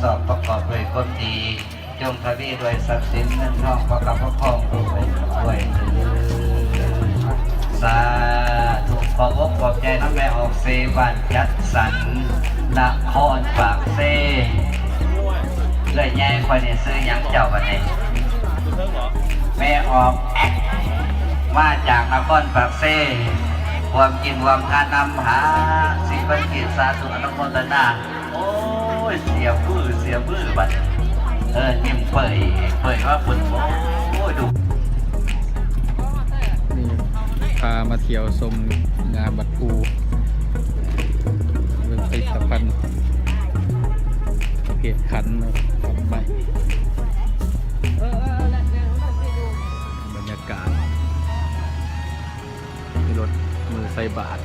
สอบประกอบด้วยความดีจงทวีด้วยทรัพย์สินเงินทองประกับพระพองด้วยสาธุขอบอกขอบใจน้ำแม่ออกเซบันจัดสรรนครปากเซ่เลยแย่คอยเนี่ยซื้อยังเจ้าวันนี้แม่ออกแอคมาจากนครปากเซ่ความกินความทานนำหาสิ่งเป็นกิจสาธุอนุโมทนาโอ้ยเสียบื้อบัดยิ้มเปิดว่าคุณโอ้ยดูนี่พามาเที่ยวชมงานบัดปูเมืองผลิตภัณฑ์เพจขันกลับไปบรรยากาศมีรถมือใส่บาท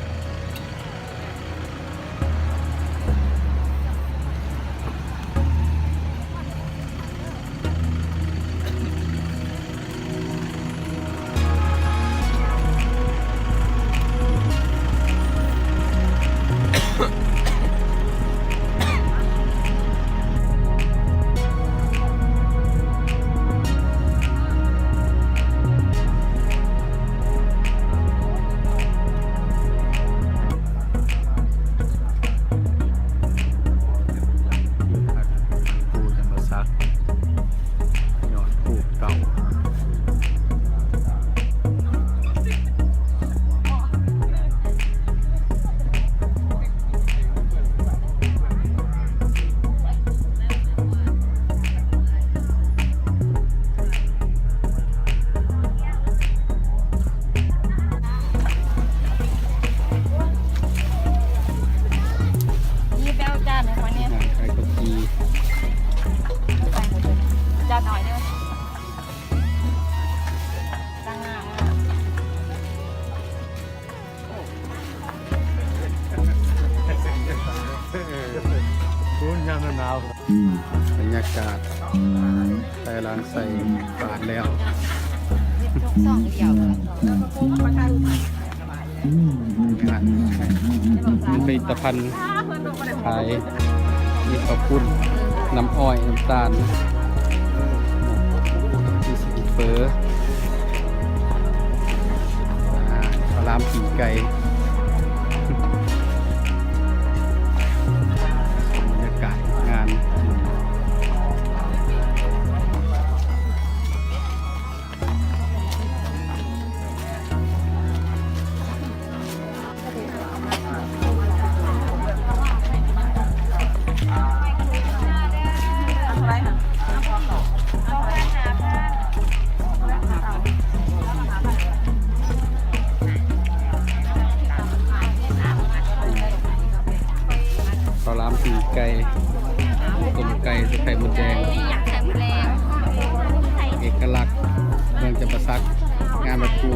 บรรยากาศใส่ร้านใส่บาทแล้วผลิตภัณฑ์ขายมีข้าวปุ้นน้ำอ้อยน้ำตาลมีสติเฟอร์ข้าวหลามผีไก่บรรยากาศงานข้าวหลามผีไก่ต้มไก่ใส่ไข่มดแดงเอกลักษณ์เมืองจำปาสักงานบัดปู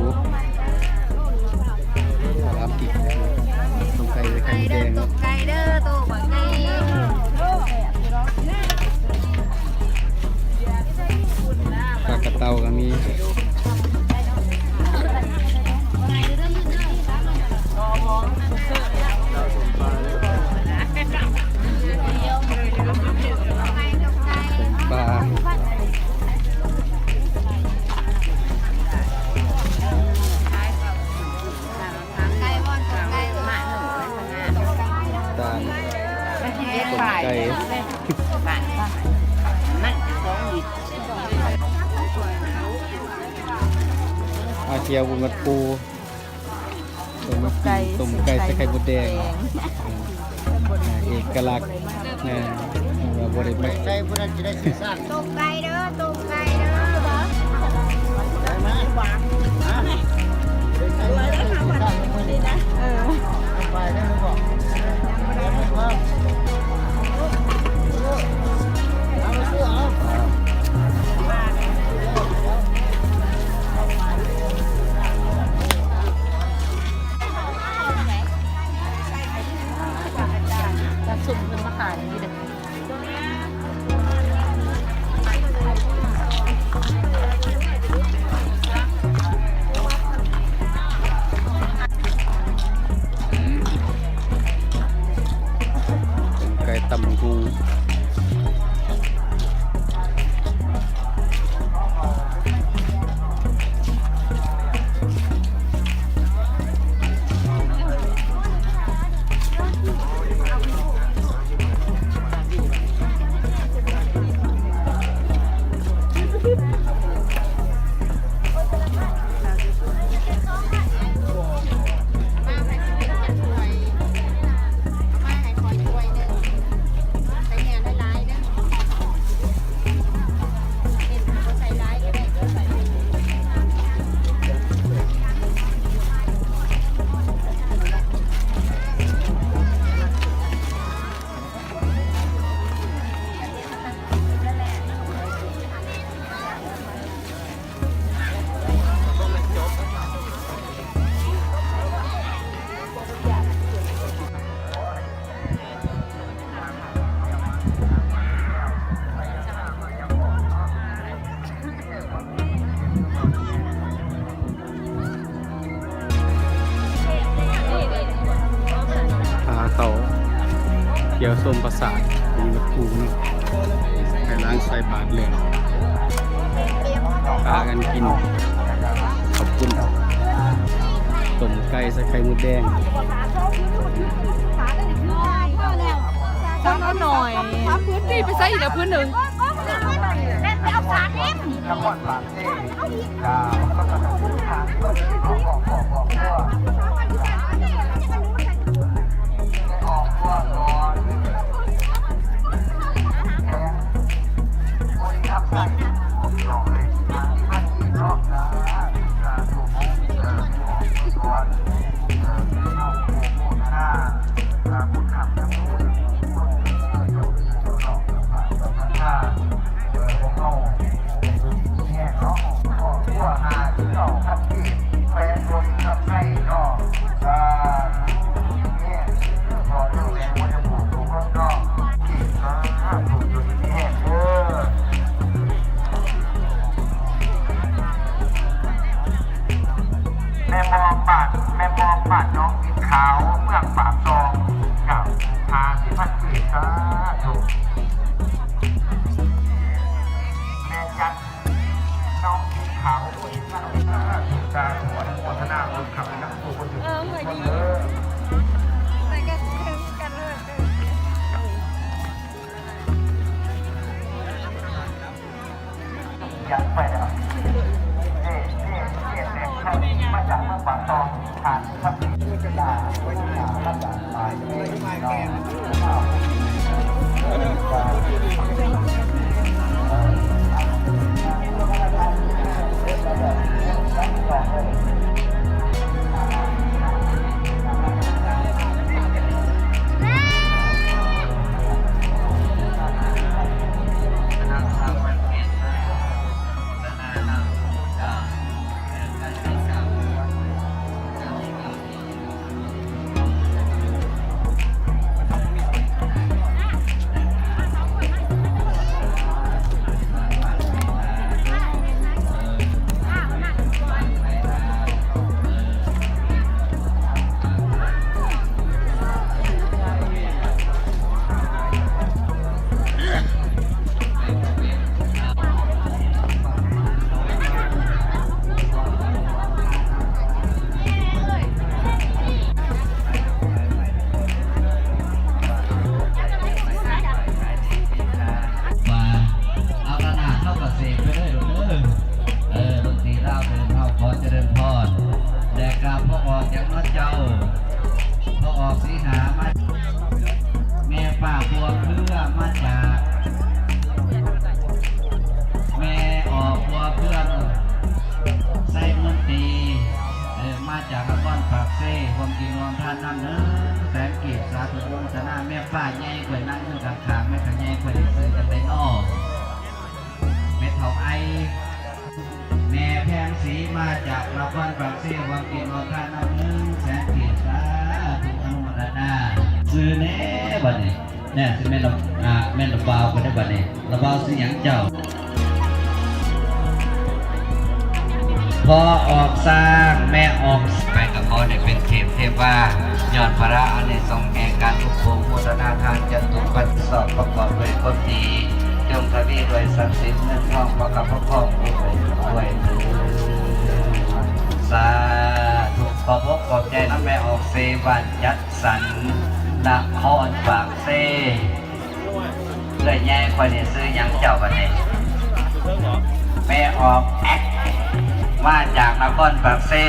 ข้าวหลามผีต้มไก่ใส่ไข่มดแดงไก่เด้อตัวบักไก่ปลากระเตาก็มีปลาตาลต้มไก่อาเทียวบุญมัดปูต้มไก่ใส่ไข่มดแดงเอกลักษณ์บริเวณใช่พวกนั้นจะได้สื่อสารตุ่มไก่เด้อตุ่มไก่เด้อได้ไหมหวานได้ทำแบบนี้นะไปได้ไหมบอกสุ่มเป็นมะขามอย่างนี้เด้อ ยวส้มประสาทมีวัดกูเนาะไปล้างใส่บาตรเลยพากันกินขอบคุณต้มไก่ใส่ไข่มดแดง ซ้ำหน่อยพื้นที่ไปใส่อีกแล้วพื้นหนึ่งเอาสารเอ็ม แม่มองบาดน้องกินขาวเมืองปากซองกับทางที่พัดจีสาถูกแม่จันน้องกินขาวคนที่พัดจีสาถูกตาหัววัฒนาคนขับนักสู้คนถึงคนเออ ใส่กันกันเลย อยากไปแล้วเนี่ยแต่ข้ามาจากเมืองปากซองทางพัดจีสาวิทยาลับตายน้องมาเอาขนาดเท่ากับเสกไปเลยลูกดนตรีเล่าเดินเข้าพอจะเดินพอดแดกกาพ่อออกจากน้อเจ้าพ่อออกสีหามาแม่ป่าบัวเครือมาจากแม่ออกบัวเพื่อนใส่มนตรีมาจากนครปากเซ่ความจริงรวมท่านนั่นเนอะแสงกีบสาธุองค์ชนะแม่ป้าใหญ่กว่านั่งอยู่กลางขางแม่ขใหญ่กว่าได้ซื้อกันได้นอกเม็ดเถาไอแม่แพงสีมาจากนครปากเซ่ความจริงรวมท่านนั่นเนอะแสงกีบสาธุอนุโมทนาซื้อแน่บัดนี้เนี่ยซื้อแม่นแม่นบ่าวกันได้บัดนี้ระบ่าวซื้อหยังเจ้าพอออกสร้างแม่ออกไปกับเขาได้เป็นเทพเทวายอดพระอานิสงส์แห่งการอุปโภคโมทนาทานจตุปัสสะประกอบด้วยความดีจงทวีด้วยทรัพย์สินเงินทองประกับพระพองด้วยสาธุขอบอกขอบใจน้ำแม่ออกเซบันยัดสันนครปากเซ่เลยแย่คอยเนี่ยซื้อหยังเจ้าบันนี้แม่ออกแอคมาจากนครปากเซ่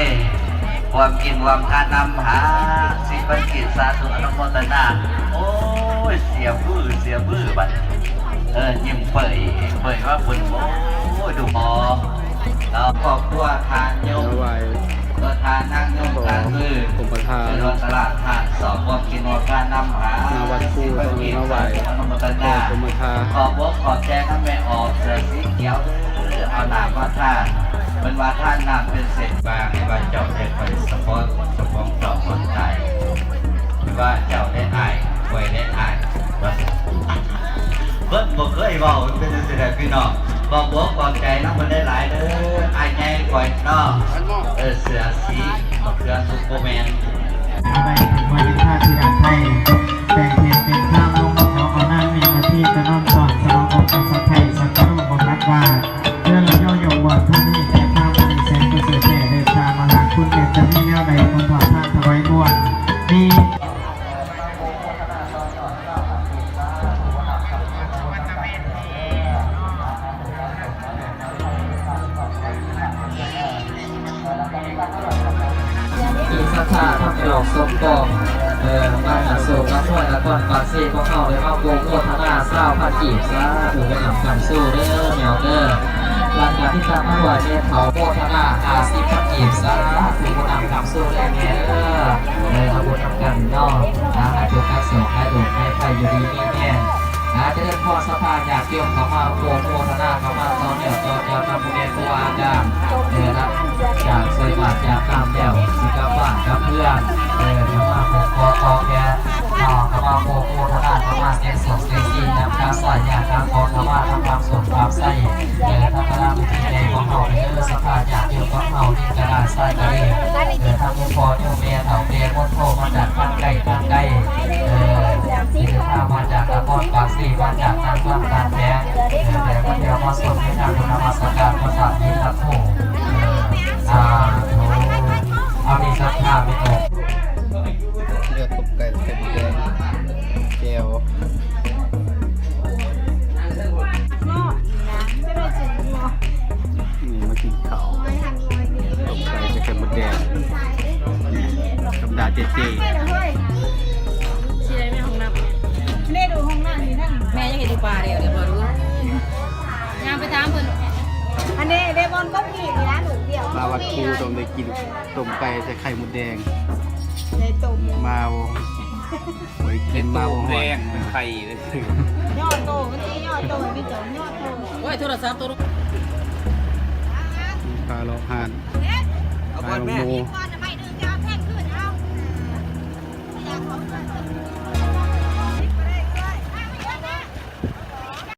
ความกินความทานนำหาสิบันกิจสาธุอนุโมทนาโอ้ยเสียบื้อบัดยิ้มเปิดว่าบุญโอ้ยดูหมอเราครอบครัวทานโยม เอาไว้ ก็ทานนั่งโยมทานมือ ผมประทาน เป็นรถตลาดทานสอบความกินความทานนำหา นาวัดคู่ตรงนี้เอาไว้ อนุโมทนา ผมประทาน ขอบอกขอแจ้งท่านแม่ออกเสือสีเขียวเอาหนามมาท่านเป็นว่าท่านน้ำเป็นเศษบางในว่าเจ้าได้ไปสปอนเจาะคนใจว่าเจ้าได้อายไว้ได้อายว่าเพิ่นบ่เคยเว้าเป็นจังซี่แหละพี่น้องบอกบอกขอบใจนำมันได้หลายเด้ออายใหญ่กว่าน้องเสือสีเสือซุปเปอร์แมน ไปถึงวันที่5ที่อาจให้แต่งเพลงเป็นข้ามลง อกสมปองมาหาโศกมาช่วยแล้วก่อนปากซีก็เข้าเลยมาโกงโคตรนาเศร้าพัดจีบซะถูกไปนำกันสู้เด้อแมวเด้อหลังจากที่ทำมาด้วยเนี่ยเขาโคตรนา50พัดจีบซะถูกไปนำกันสู้ได้แม่เด้อเอาบุญทำกันนอกให้ถูกให้สองให้ถูกให้ไปอยู่ดีนี่แน่จะได้พ่อสภาอยากเกี่ยวเขามาโกงโคตรนาเขามาตอนเนี่ยต่อจากทำบุญเรียนตัวอาจารย์รับจากใส่บาตรจากตามเดี่ยวสิกับบ้านกับเพื่อนเขามาโกงคอแกเขามาโกงโคตรนาเขามาเสียงสดเสียงซีนำการสายยาทางของเขามาทำความสดความใส่ทำกระดาษเป็นใจของเขาสภาอยากเกี่ยวกับเขาที่กระดาษใส่กระดิ่งทำให้พอเที่ยวเมียเถาเมียมดโทมาจากทางไกลที่จะพามาจากตะกอนปากซีมาจากทางบ้านตาแดงแต่ก็เดี๋ยวมาสดให้ทางคุณธรรมสการภาษาที่ทับโถสาธุเอาดีสักข้าไม่ตก เลือดตกไก่เต็มแดงแก้วนี่มากินข้าวตกไก่จะไข่มดแดงธรรมดาเจเจ ชี้ได้ไหมห้องน้ำแม่ดูห้องน้ำนี่ทั้งแม่ยังเห็นดีกว่าเดี๋ยวบอกรู้งานไปถามเพิ่นอันนี้เดบอนก็ผิดนะหนูเดียว มาวัดครูต้องได้กินต้มไก่ใส่ไข่มดแดง ในตุ่ม มาไว้กินมาหอ แด ย งเป็นไข่เลย ยอดโตมันที่ยอดโตไม่จบยอดโตโอ้ยโทรศัพท์ตัว ปลาโลหานปลาโลโม